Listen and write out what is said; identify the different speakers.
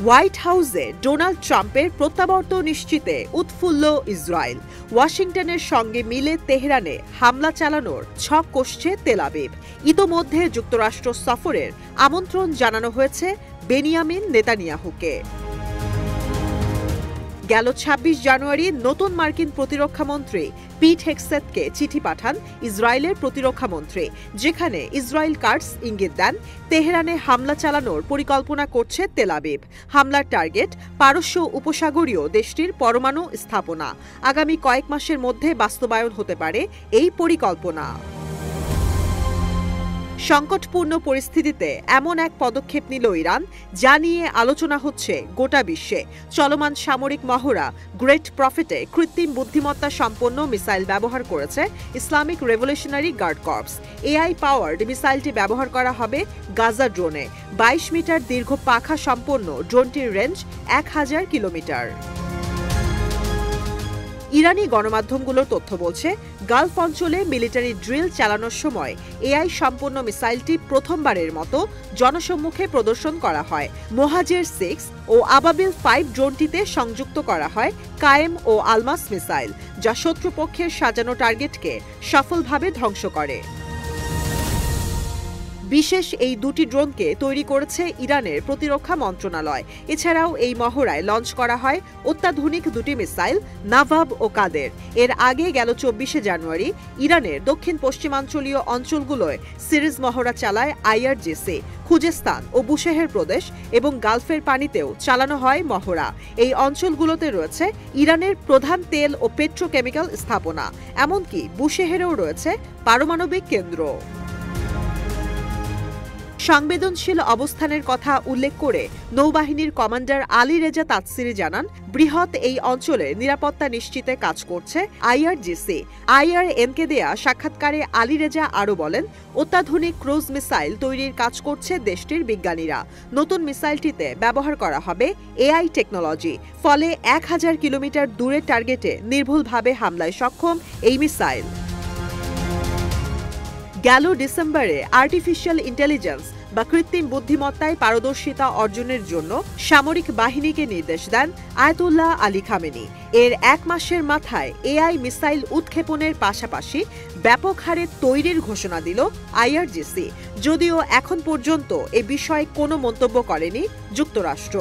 Speaker 1: White হাউসে Donald ট্রাম্পের প্রত্যাবর্তন নিশ্চিতে উৎফুল্ল ইসরায়েল। ওয়াশিংটনের সঙ্গে মিলে তেহরানে হামলা চালানোর ছক কষছে তেল আবিব। ইতোমধ্যে যুক্তরাষ্ট্র সফরের আমন্ত্রণ জানানো হয়েছে বেনিয়ামিন নেতানিয়াহুকে। গেল ২৬ জানুয়ারি নতুন মার্কিন প্রতিরক্ষামন্ত্রী পিট হেগসেথকে চিঠি পাঠান ইসরায়েলের প্রতিরক্ষামন্ত্রী, যেখানে ইসরায়েল কার্ডস ইঙ্গিত দেন তেহরানে হামলা চালানোর পরিকল্পনা করছে তেল আবিব। হামলার টার্গেট পারস্য উপসাগরীয় দেশটির পরমাণু স্থাপনা। আগামী কয়েক মাসের মধ্যে বাস্তবায়ন হতে পারে এই পরিকল্পনা। সংকটপূর্ণ পরিস্থিতিতে এমন এক পদক্ষেপ নিল ইরান, যা নিয়ে আলোচনা হচ্ছে গোটা বিশ্বে। চলমান সামরিক মহড়া গ্রেট প্রফিটে কৃত্রিম বুদ্ধিমত্তা সম্পন্ন মিসাইল ব্যবহার করেছে Islamic revolutionary guard corps. AI powered মিসাইলটি ব্যবহার করা হবে গাজা ড্রোনে। ২২ মিটার দীর্ঘ পাখা সম্পন্ন ড্রোনটির রেঞ্জ ১,০০০ কিলোমিটার। ইরানি গণমাধ্যমগুলোর তথ্য বলছে, গালফ অঞ্চলে মিলিটারি ড্রিল চালানোর সময় এআই সম্পন্ন মিসাইলটি প্রথমবারের মতো জনসম্মুখে প্রদর্শন করা হয়। মোহাজের 6 ও আবাবিল 5 ড্রোনটিতে সংযুক্ত করা হয় কায়েম ও আলমাস মিসাইল, যা শত্রুপক্ষের সাজানো টার্গেটকে সফলভাবে ধ্বংস করে। বিশেষ এই দুটি ড্রোনকে তৈরি করেছে ইরানের প্রতিরক্ষা মন্ত্রণালয়। এছাড়াও এই মহড়ায় লঞ্চ করা হয় অত্যাধুনিক দুটি মিসাইল নাভাব ও কাদের। এর আগে গেল ২৪শে জানুয়ারি ইরানের দক্ষিণ পশ্চিমাঞ্চলীয় অঞ্চলগুলোয় সিরিজ মহড়া চালায় আইআরজিসি। খুজেস্তান ও বুশেহের প্রদেশ এবং গালফের পানিতেও চালানো হয় মহড়া। এই অঞ্চলগুলোতে রয়েছে ইরানের প্রধান তেল ও পেট্রোকেমিক্যাল স্থাপনা। এমনকি বুশেহেরেও রয়েছে পারমাণবিক কেন্দ্র। সংবেদনশীল অবস্থানের কথা উল্লেখ করে নৌবাহিনীর কমান্ডার আলী রেজা তাতসিরি জানান, বৃহৎ এই অঞ্চলে নিরাপত্তা নিশ্চিতে কাজ করছে আইআরজিসি। আইআরএনকে দেয়া সাক্ষাৎকারে আলী রেজা আরও বলেন, অত্যাধুনিক ক্রুজ মিসাইল তৈরির কাজ করছে দেশটির বিজ্ঞানীরা। নতুন মিসাইলটিতে ব্যবহার করা হবে এআই টেকনোলজি। ফলে ১,০০০ কিলোমিটার দূরের টার্গেটে নির্ভুলভাবে হামলায় সক্ষম এই মিসাইল। গেল ডিসেম্বরে আর্টিফিশিয়াল ইন্টেলিজেন্স বা কৃত্রিম বুদ্ধিমত্তায় পারদর্শিতা অর্জনের জন্য সামরিক বাহিনীকে নির্দেশ দেন আয়াতুল্লাহ আলী খামেনি। এর ১ মাসের মাথায় এআই মিসাইল উৎক্ষেপণের পাশাপাশি ব্যাপক হারে তৈরির ঘোষণা দিল আইআরজিসি। যদিও এখন পর্যন্ত এ বিষয়ে কোনো মন্তব্য করেনি যুক্তরাষ্ট্র।